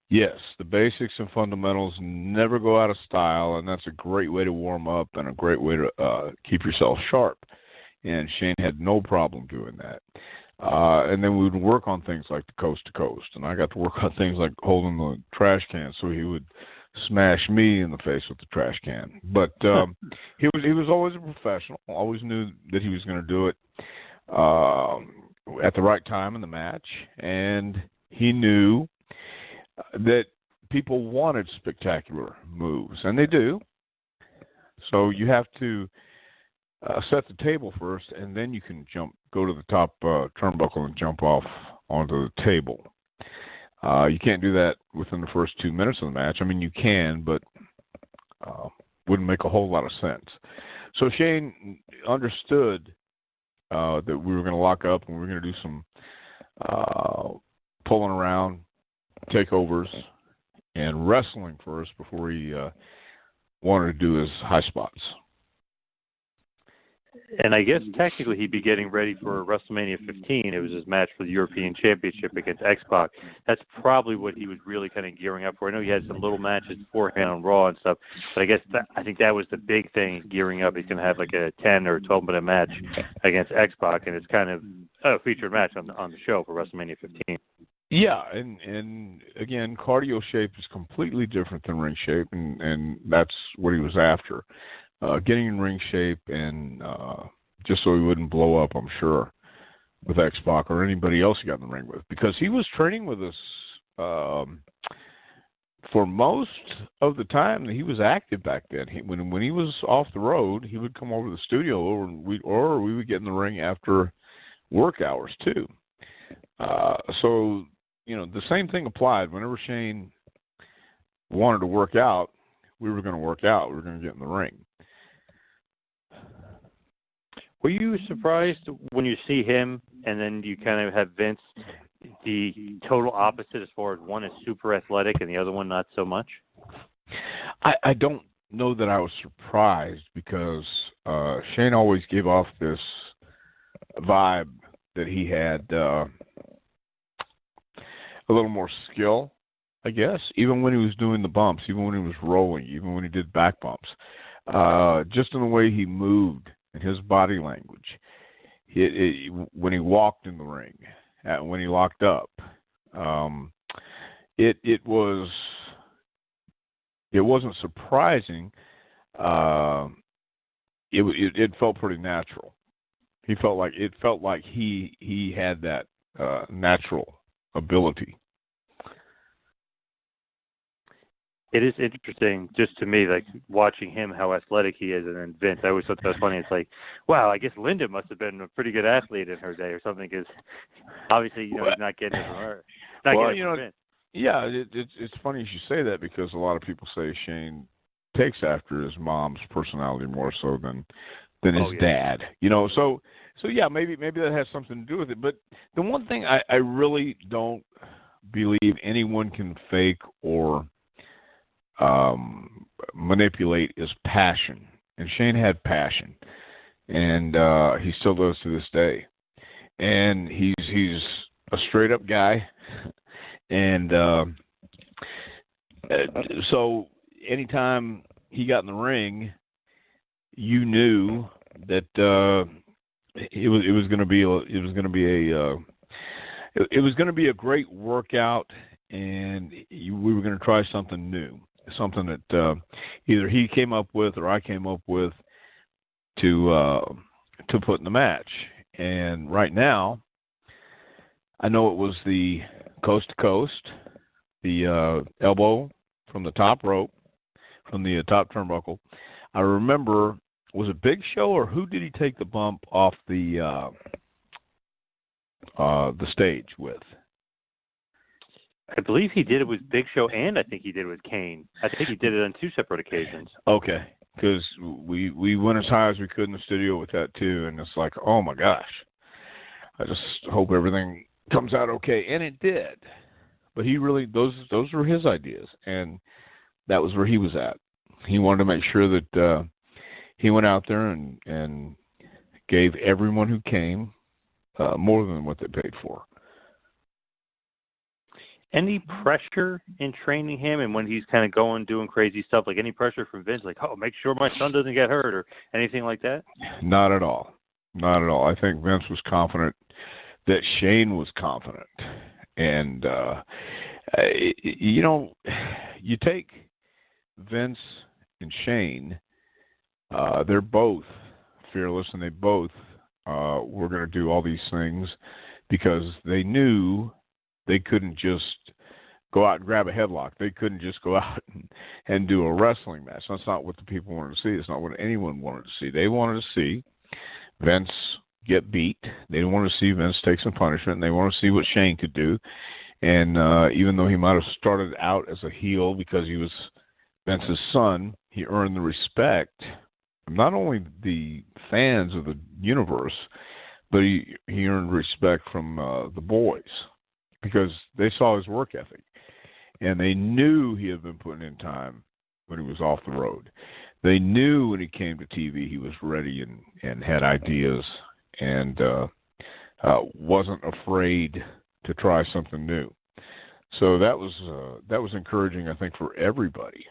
Yes, the basics and fundamentals never go out of style, and that's a great way to warm up and a great way to keep yourself sharp. And Shane had no problem doing that. And then we would work on things like the coast to coast, and I got to work on things like holding the trash can, so he would smash me in the face with the trash can. But he was always a professional. Always knew that he was going to do it at the right time in the match, and he knew that people wanted spectacular moves, and they do. So you have to set the table first, and then you can go to the top turnbuckle and jump off onto the table. You can't do that within the first 2 minutes of the match. I mean, you can, but wouldn't make a whole lot of sense. So Shane understood that we were going to lock up and we were going to do some pulling around, takeovers, and wrestling first before he wanted to do his high spots. And I guess technically he'd be getting ready for WrestleMania 15. It was his match for the European Championship against X-Pac. That's probably what he was really kind of gearing up for. I know he had some little matches beforehand on Raw and stuff, but I guess I think that was the big thing, gearing up. He's going to have like a 10 or 12-minute match against X-Pac, and it's kind of a featured match on the show for WrestleMania 15. Yeah, and again, cardio shape is completely different than ring shape, and that's what he was after. Getting in ring shape and just so he wouldn't blow up, I'm sure, with X-Pac or anybody else he got in the ring with. Because he was training with us for most of the time that he was active back then. When he was off the road, he would come over to the studio or we would get in the ring after work hours too. So, the same thing applied. Whenever Shane wanted to work out, we were going to work out. We were going to get in the ring. Were you surprised when you see him and then you kind of have Vince, the total opposite as far as one is super athletic and the other one not so much? I don't know that I was surprised because Shane always gave off this vibe that he had a little more skill, I guess, even when he was doing the bumps, even when he was rolling, even when he did back bumps. Just in the way he moved and his body language. When he walked in the ring, when he locked up, it wasn't surprising. It felt pretty natural. It felt like he had that natural ability. It is interesting, just to me, like watching him, how athletic he is, and then Vince. I always thought that was funny. It's like, wow, I guess Linda must have been a pretty good athlete in her day, or something. Because obviously, he's not getting it from her. Vince. Yeah, it's funny you should say that because a lot of people say Shane takes after his mom's personality more so than his dad. So yeah, maybe that has something to do with it. But the one thing I really don't believe anyone can fake or manipulate is passion, and Shane had passion, and he still does to this day. And he's a straight up guy, and so anytime he got in the ring, you knew that it was going to be a great workout, and we were going to try something new. Something that either he came up with or I came up with to put in the match. And right now, I know it was the coast to coast, the elbow from the top rope, from the top turnbuckle. I remember, was it Big Show or who did he take the bump off the stage with? I believe he did it with Big Show, and I think he did it with Kane. I think he did it on two separate occasions. Okay, because we went as high as we could in the studio with that too, and it's like, oh my gosh, I just hope everything comes out okay, and it did. But he really, those were his ideas, and that was where he was at. He wanted to make sure that he went out there and gave everyone who came more than what they paid for. Any pressure in training him, and when he's kind of doing crazy stuff, like any pressure from Vince, like, oh, make sure my son doesn't get hurt or anything like that? Not at all. Not at all. I think Vince was confident that Shane was confident. And, you take Vince and Shane, they're both fearless, and they both were going to do all these things because they knew they couldn't just go out and grab a headlock. They couldn't just go out and do a wrestling match. That's not what the people wanted to see. It's not what anyone wanted to see. They wanted to see Vince get beat. They didn't want to see Vince take some punishment. And they wanted to see what Shane could do. And even though he might have started out as a heel because he was Vince's son, he earned the respect of not only the fans of the universe, but he earned respect from the boys because they saw his work ethic. And they knew he had been putting in time when he was off the road. They knew when he came to TV he was ready and had ideas and wasn't afraid to try something new. So that was encouraging, I think, for everybody.